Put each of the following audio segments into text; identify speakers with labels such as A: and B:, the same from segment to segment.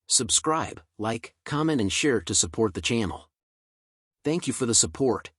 A: Subscribe, like, comment and share to support the channel. Thank you for the support.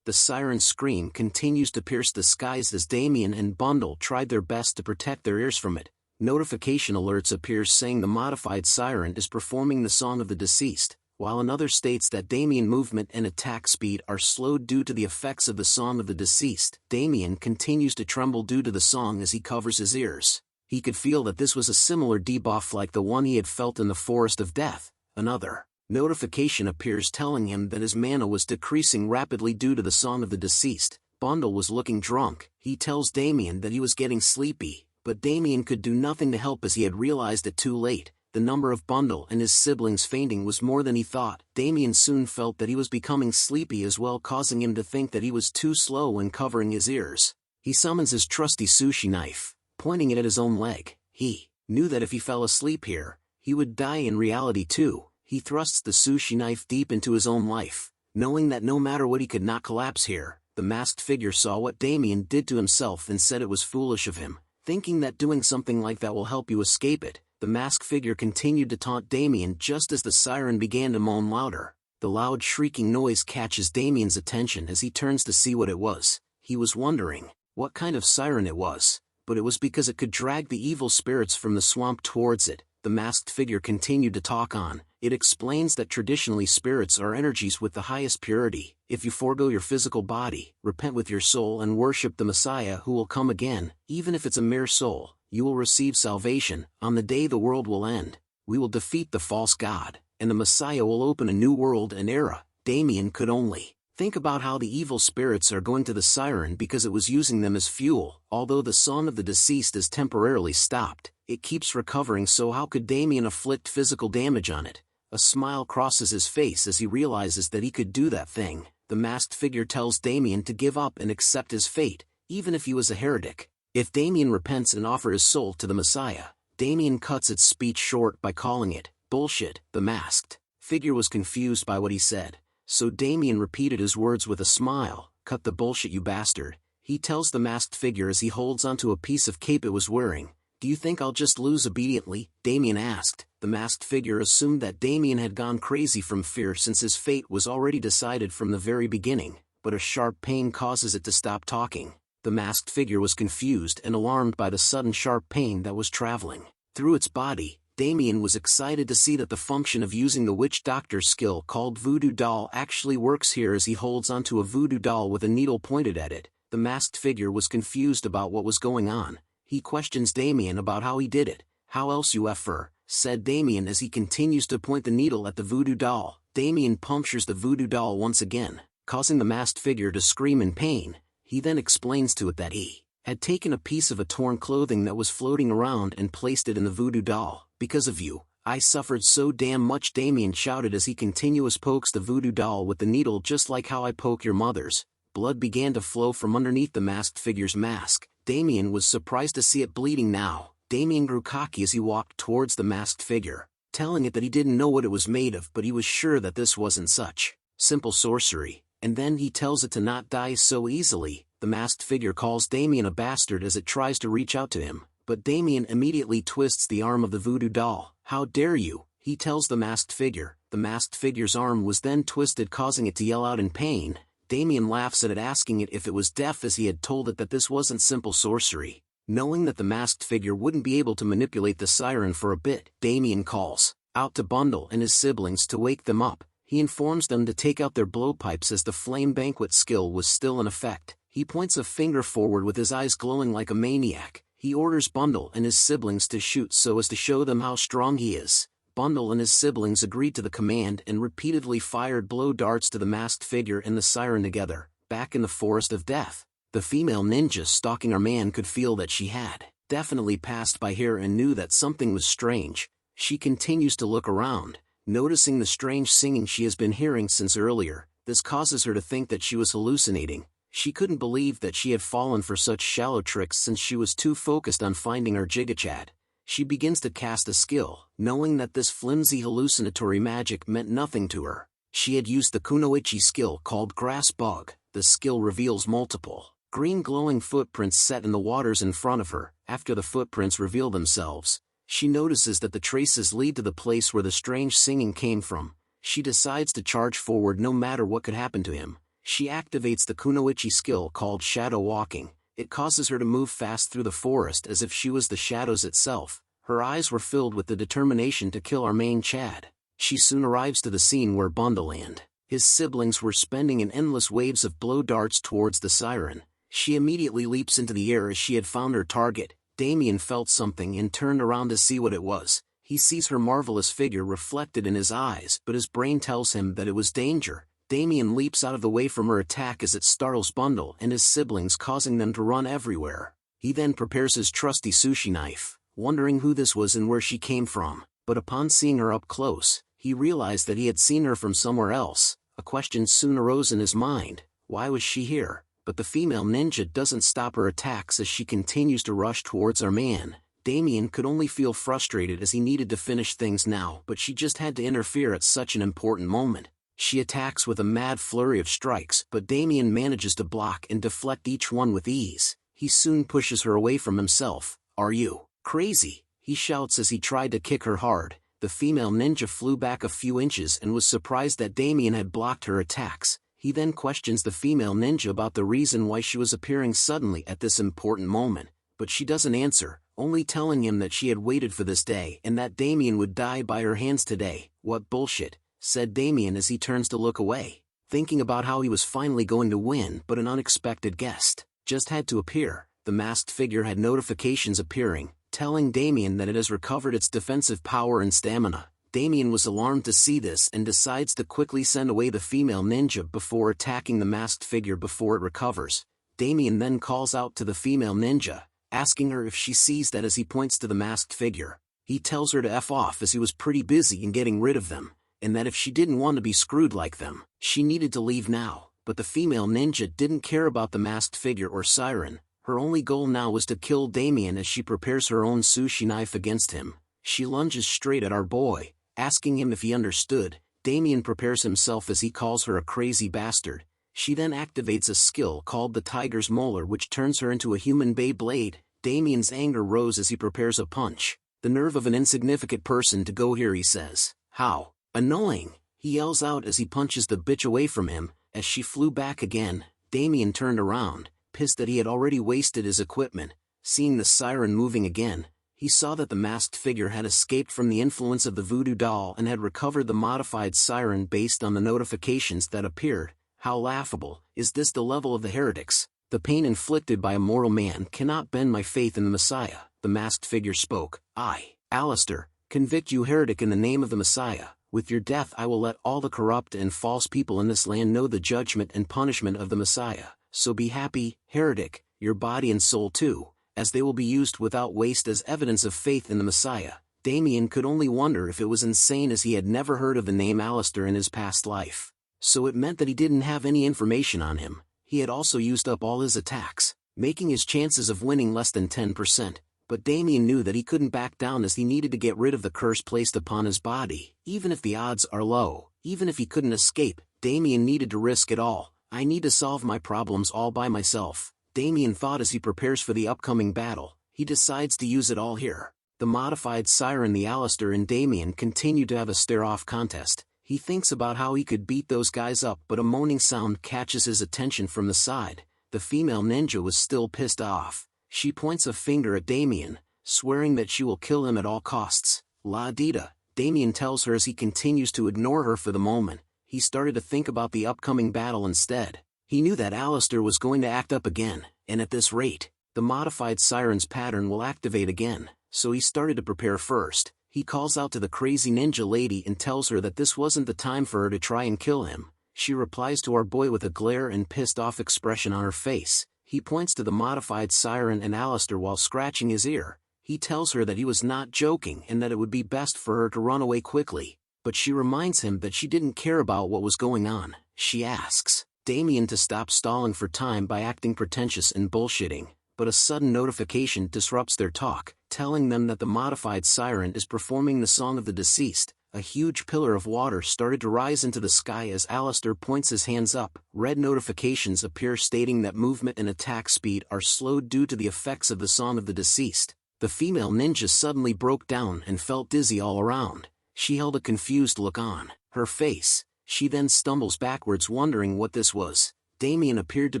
A: The siren's scream continues to pierce the skies as Damien and Bundle tried their best to protect their ears from it. Notification alerts appears saying the modified siren is performing the song of the deceased, while another states that Damien movement and attack speed are slowed due to the effects of the song of the deceased. Damien continues to tremble due to the song as he covers his ears. He could feel that this was a similar debuff like the one he had felt in the Forest of Death. Another notification appears telling him that his mana was decreasing rapidly due to the song of the deceased. Bundle was looking drunk. He tells Damien that he was getting sleepy, but Damien could do nothing to help as he had realized it too late. The number of Bundle and his siblings fainting was more than he thought. Damien soon felt that he was becoming sleepy as well, causing him to think that he was too slow when covering his ears. He summons his trusty sushi knife, pointing it at his own leg. He knew that if he fell asleep here, he would die in reality too. He thrusts the sushi knife deep into his own life, knowing that no matter what he could not collapse here. The masked figure saw what Damien did to himself and said it was foolish of him, thinking that doing something like that will help you escape it. The masked figure continued to taunt Damien just as the siren began to moan louder. The loud shrieking noise catches Damien's attention as he turns to see what it was. He was wondering what kind of siren it was, but it was because it could drag the evil spirits from the swamp towards it. The masked figure continued to talk on. It explains that traditionally spirits are energies with the highest purity. If you forego your physical body, repent with your soul and worship the Messiah who will come again, even if it's a mere soul, you will receive salvation. On the day the world will end, we will defeat the false god, and the Messiah will open a new world and era. Damien could only think about how the evil spirits are going to the siren because it was using them as fuel. Although the song of the deceased is temporarily stopped, it keeps recovering, so how could Damien inflict physical damage on it? A smile crosses his face as he realizes that he could do that thing. The masked figure tells Damien to give up and accept his fate, even if he was a heretic. If Damien repents and offers his soul to the Messiah, Damien cuts its speech short by calling it bullshit. The masked figure was confused by what he said, so Damien repeated his words with a smile. Cut the bullshit, you bastard, he tells the masked figure as he holds onto a piece of cape it was wearing. Do you think I'll just lose obediently? Damien asked. The masked figure assumed that Damien had gone crazy from fear since his fate was already decided from the very beginning, but a sharp pain causes it to stop talking. The masked figure was confused and alarmed by the sudden sharp pain that was traveling through its body. Damien was excited to see that the function of using the witch doctor skill called voodoo doll actually works here as he holds onto a voodoo doll with a needle pointed at it. The masked figure was confused about what was going on. He questions Damien about how he did it. How else you effer, said Damien as he continues to point the needle at the voodoo doll. Damien punctures the voodoo doll once again, causing the masked figure to scream in pain. He then explains to it that he had taken a piece of a torn clothing that was floating around and placed it in the voodoo doll. Because of you, I suffered so damn much, Damien shouted as he continuously pokes the voodoo doll with the needle, just like how I poke your mothers. Blood began to flow from underneath the masked figure's mask. Damien was surprised to see it bleeding now. Damien grew cocky as he walked towards the masked figure, telling it that he didn't know what it was made of, but he was sure that this wasn't such simple sorcery. And then he tells it to not die so easily. The masked figure calls Damien a bastard as it tries to reach out to him, but Damien immediately twists the arm of the voodoo doll. How dare you, he tells the masked figure. The masked figure's arm was then twisted, causing it to yell out in pain. Damien laughs at it, asking it if it was deaf, as he had told it that this wasn't simple sorcery. Knowing that the masked figure wouldn't be able to manipulate the siren for a bit, Damien calls out to Bundle and his siblings to wake them up. He informs them to take out their blowpipes as the flame banquet skill was still in effect. He points a finger forward with his eyes glowing like a maniac. He orders Bundle and his siblings to shoot so as to show them how strong he is. Bundle and his siblings agreed to the command and repeatedly fired blow darts to the masked figure and the siren together. Back in the Forest of Death, the female ninja stalking our man could feel that she had definitely passed by here and knew that something was strange. She continues to look around, noticing the strange singing she has been hearing since earlier. This causes her to think that she was hallucinating. She couldn't believe that she had fallen for such shallow tricks since she was too focused on finding her Jigachad. She begins to cast a skill, knowing that this flimsy hallucinatory magic meant nothing to her. She had used the kunoichi skill called Grass Bug. The skill reveals multiple Green glowing footprints set in the waters in front of her. After the footprints reveal themselves, she notices that the traces lead to the place where the strange singing came from. She decides to charge forward no matter what could happen to him. She activates the kunoichi skill called shadow walking. It causes her to move fast through the forest as if she was the shadows itself. Her eyes were filled with the determination to kill our main Chad. She soon arrives to the scene where Bundle and his siblings were spending in endless waves of blow darts towards the siren. She immediately leaps into the air as she had found her target. Damien felt something and turned around to see what it was. He sees her marvelous figure reflected in his eyes, but his brain tells him that it was danger. Damien leaps out of the way from her attack as it startles Bundle and his siblings, causing them to run everywhere. He then prepares his trusty sushi knife, wondering who this was and where she came from. But upon seeing her up close, he realized that he had seen her from somewhere else. A question soon arose in his mind: why was she here? But the female ninja doesn't stop her attacks as she continues to rush towards our man. Damien could only feel frustrated as he needed to finish things now, but she just had to interfere at such an important moment. She attacks with a mad flurry of strikes, but Damien manages to block and deflect each one with ease. He soon pushes her away from himself. "Are you crazy?" he shouts as he tried to kick her hard. The female ninja flew back a few inches and was surprised that Damien had blocked her attacks. He then questions the female ninja about the reason why she was appearing suddenly at this important moment, but she doesn't answer, only telling him that she had waited for this day and that Damien would die by her hands today. "What bullshit," said Damien as he turns to look away, thinking about how he was finally going to win, but an unexpected guest just had to appear. The masked figure had notifications appearing, telling Damien that it has recovered its defensive power and stamina. Damien was alarmed to see this and decides to quickly send away the female ninja before attacking the masked figure before it recovers. Damien then calls out to the female ninja, asking her if she sees that as he points to the masked figure. He tells her to F off as he was pretty busy in getting rid of them, and that if she didn't want to be screwed like them, she needed to leave now. But the female ninja didn't care about the masked figure or siren. Her only goal now was to kill Damien as she prepares her own sushi knife against him. She lunges straight at our boy, asking him if he understood. Damien prepares himself as he calls her a crazy bastard. She then activates a skill called the Tiger's Molar, which turns her into a human Beyblade. Damien's anger rose as he prepares a punch. "The nerve of an insignificant person to go here," he says. "How annoying," he yells out as he punches the bitch away from him. As she flew back again, Damien turned around, pissed that he had already wasted his equipment. Seeing the siren moving again, he saw that the masked figure had escaped from the influence of the voodoo doll and had recovered the modified siren based on the notifications that appeared. How laughable. Is this the level of the heretics? "The pain inflicted by a mortal man cannot bend my faith in the Messiah," the masked figure spoke. "I, Alistair, convict you heretic in the name of the Messiah. With your death I will let all the corrupt and false people in this land know the judgment and punishment of the Messiah. So be happy, heretic, your body and soul too, as they will be used without waste as evidence of faith in the Messiah." Damien could only wonder if it was insane, as he had never heard of the name Alistair in his past life. So it meant that he didn't have any information on him. He had also used up all his attacks, making his chances of winning less than 10%. But Damien knew that he couldn't back down, as he needed to get rid of the curse placed upon his body. Even if the odds are low, even if he couldn't escape, Damien needed to risk it all. "I need to solve my problems all by myself," Damien thought as he prepares for the upcoming battle. He decides to use it all here. The modified siren, the Alistair, and Damien continue to have a stare-off contest. He thinks about how he could beat those guys up, but a moaning sound catches his attention from the side. The female ninja was still pissed off. She points a finger at Damien, swearing that she will kill him at all costs. "La Dita," Damien tells her as he continues to ignore her for the moment. He started to think about the upcoming battle instead. He knew that Alistair was going to act up again, and at this rate, the modified siren's pattern will activate again, so he started to prepare first. He calls out to the crazy ninja lady and tells her that this wasn't the time for her to try and kill him. She replies to our boy with a glare and pissed off expression on her face. He points to the modified siren and Alistair while scratching his ear. He tells her that he was not joking and that it would be best for her to run away quickly. But she reminds him that she didn't care about what was going on. She asks Damien to stop stalling for time by acting pretentious and bullshitting. But a sudden notification disrupts their talk, telling them that the modified siren is performing the song of the deceased. A huge pillar of water started to rise into the sky as Alistair points his hands up. Red notifications appear stating that movement and attack speed are slowed due to the effects of the song of the deceased. The female ninja suddenly broke down and felt dizzy all around. She held a confused look on her face. She then stumbles backwards wondering what this was. Damien appeared to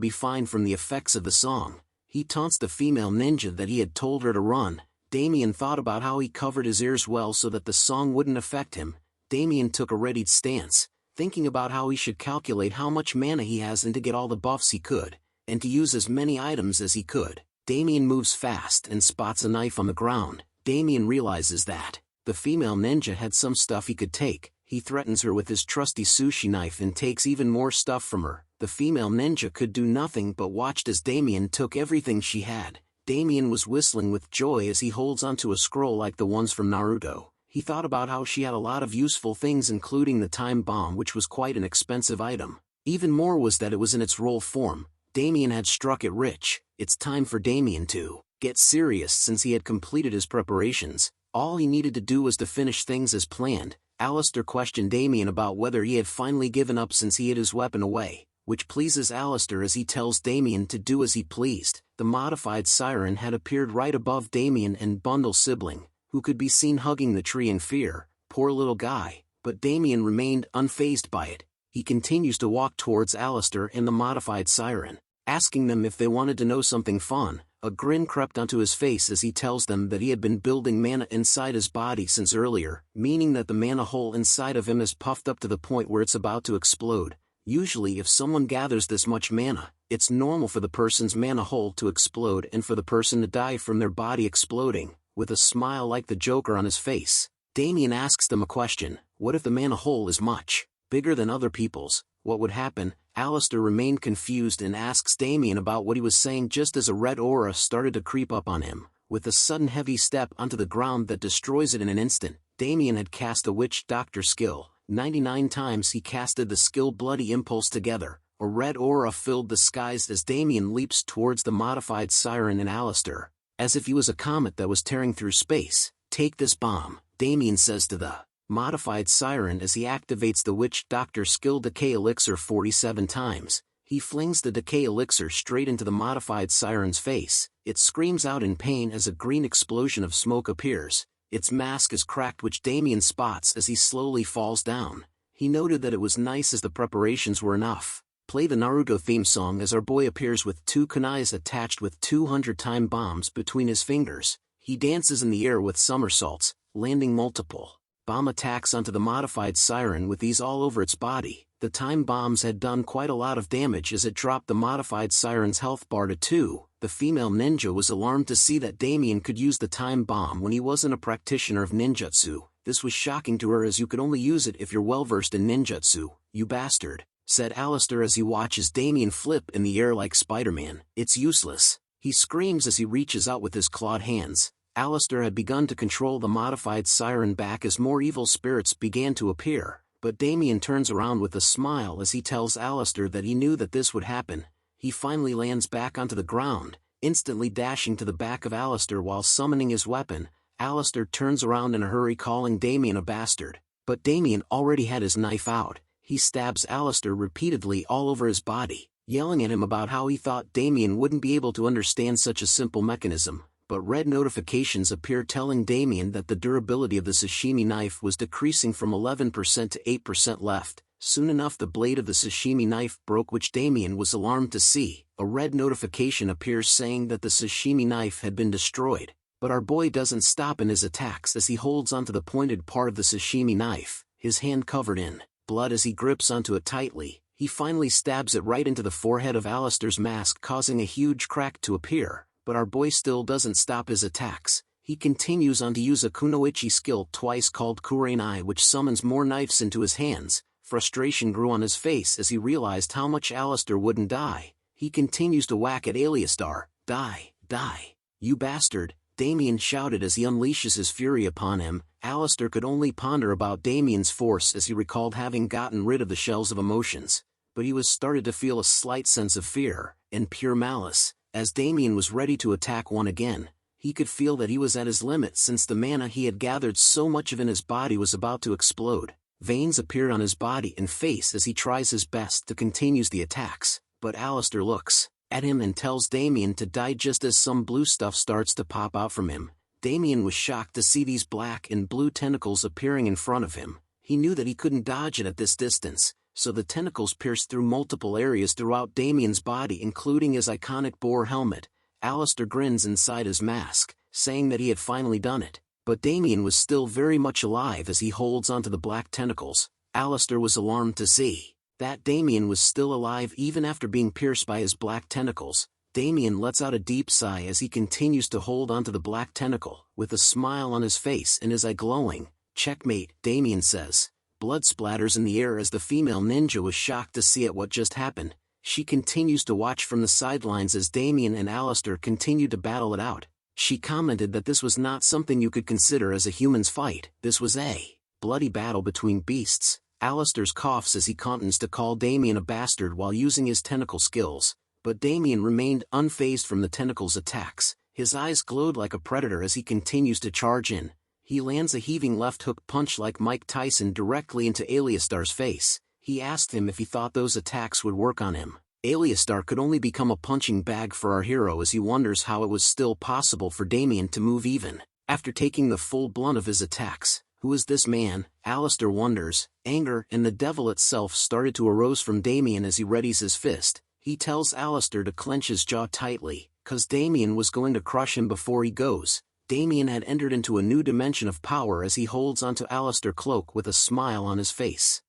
A: be fine from the effects of the song. He taunts the female ninja that he had told her to run. Damien thought about how he covered his ears well so that the song wouldn't affect him. Damien took a readied stance, thinking about how he should calculate how much mana he has and to get all the buffs he could, and to use as many items as he could. Damien moves fast and spots a knife on the ground. Damien realizes that the female ninja had some stuff he could take. He threatens her with his trusty sushi knife and takes even more stuff from her. The female ninja could do nothing but watched as Damien took everything she had. Damien was whistling with joy as he holds onto a scroll like the ones from Naruto. He thought about how she had a lot of useful things, including the time bomb, which was quite an expensive item. Even more was that it was in its roll form. Damien had struck it rich. It's time for Damien to get serious since he had completed his preparations. All he needed to do was to finish things as planned. Alistair questioned Damien about whether he had finally given up since he hid his weapon away, which pleases Alistair as he tells Damien to do as he pleased. The modified siren had appeared right above Damien and Bundle's sibling, who could be seen hugging the tree in fear. Poor little guy, but Damien remained unfazed by it. He continues to walk towards Alistair and the modified siren, asking them if they wanted to know something fun. A grin crept onto his face as he tells them that he had been building mana inside his body since earlier, meaning that the mana hole inside of him is puffed up to the point where it's about to explode. Usually if someone gathers this much mana, it's normal for the person's mana hole to explode and for the person to die from their body exploding. With a smile like the Joker on his face, Damien asks them a question. What if the mana hole is much bigger than other people's? What would happen? Alistair remained confused and asks Damien about what he was saying just as a red aura started to creep up on him, with a sudden heavy step onto the ground that destroys it in an instant. Damien had cast a Witch Doctor skill. 99 times he casted the skill Bloody Impulse together. A red aura filled the skies as Damien leaps towards the modified siren and Alistair, as if he was a comet that was tearing through space. Take this bomb, Damien says to the modified siren as he activates the Witch Doctor skill Decay Elixir 47 times. He flings the Decay Elixir straight into the modified siren's face. It screams out in pain as a green explosion of smoke appears. Its mask is cracked, which Damien spots as he slowly falls down. He noted that it was nice as the preparations were enough. Play the Naruto theme song as our boy appears with 2 kunais attached with 200 time bombs between his fingers. He dances in the air with somersaults, landing multiple bomb attacks onto the modified siren with ease all over its body. The time bombs had done quite a lot of damage as it dropped the modified siren's health bar to 2. The female ninja was alarmed to see that Damien could use the time bomb when he wasn't a practitioner of ninjutsu. This was shocking to her, as you could only use it if you're well versed in ninjutsu. You bastard, said Alistair as he watches Damien flip in the air like Spider-Man. It's useless, he screams as he reaches out with his clawed hands. Alistair had begun to control the modified siren back as more evil spirits began to appear, but Damien turns around with a smile as he tells Alistair that he knew that this would happen. He finally lands back onto the ground, instantly dashing to the back of Alistair while summoning his weapon. Alistair turns around in a hurry, calling Damien a bastard, but Damien already had his knife out. He stabs Alistair repeatedly all over his body, yelling at him about how he thought Damien wouldn't be able to understand such a simple mechanism. But red notifications appear telling Damien that the durability of the sashimi knife was decreasing from 11% to 8% left. Soon enough the blade of the sashimi knife broke, which Damien was alarmed to see. A red notification appears saying that the sashimi knife had been destroyed. But our boy doesn't stop in his attacks as he holds onto the pointed part of the sashimi knife, his hand covered in blood as he grips onto it tightly. He finally stabs it right into the forehead of Alistair's mask, causing a huge crack to appear. But our boy still doesn't stop his attacks. He continues on to use a kunoichi skill twice called Kurenai, which summons more knives into his hands. Frustration grew on his face as he realized how much Alistair wouldn't die. He continues to whack at Alistair. Die, die, you bastard, Damien shouted as he unleashes his fury upon him. Alistair could only ponder about Damien's force as he recalled having gotten rid of the shells of emotions. But he was started to feel a slight sense of fear and pure malice. As Damien was ready to attack one again, He could feel that he was at his limit since the mana he had gathered so much of in his body was about to explode. Veins appeared on his body and face as he tries his best to continue the attacks, but Alistair looks at him and tells Damien to die just as some blue stuff starts to pop out from him. Damien was shocked to see these black and blue tentacles appearing in front of him. He knew that he couldn't dodge it at this distance, so the tentacles pierced through multiple areas throughout Damien's body, including his iconic boar helmet. Alistair grins inside his mask, saying that he had finally done it, but Damien was still very much alive as he holds onto the black tentacles. Alistair was alarmed to see that Damien was still alive even after being pierced by his black tentacles. Damien lets out a deep sigh as he continues to hold onto the black tentacle, with a smile on his face and his eye glowing. "Checkmate," Damien says. Blood splatters in the air as the female ninja was shocked to see what just happened. She continues to watch from the sidelines as Damien and Alistair continue to battle it out. She commented that this was not something you could consider as a human's fight. This was a bloody battle between beasts. Alistair coughs as he continues to call Damien a bastard while using his tentacle skills, but Damien remained unfazed from the tentacle's attacks. His eyes glowed like a predator as he continues to charge in. He lands a heaving left hook punch like Mike Tyson directly into Aliastar's face. He asked him if he thought those attacks would work on him. Aliastar could only become a punching bag for our hero as he wonders how it was still possible for Damien to move even after taking the full blunt of his attacks. Who is this man? Alistair wonders. Anger and the devil itself started to arouse from Damien as he readies his fist. He tells Alistair to clench his jaw tightly, cause Damien was going to crush him before he goes. Damien had entered into a new dimension of power as he holds onto Alistair's cloak with a smile on his face.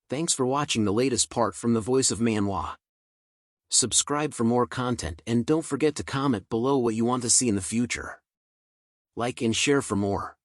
A: Thanks for watching the latest part from the voice of Manhwa. Subscribe for more content and don't forget to comment below what you want to see in the future. Like and share for more.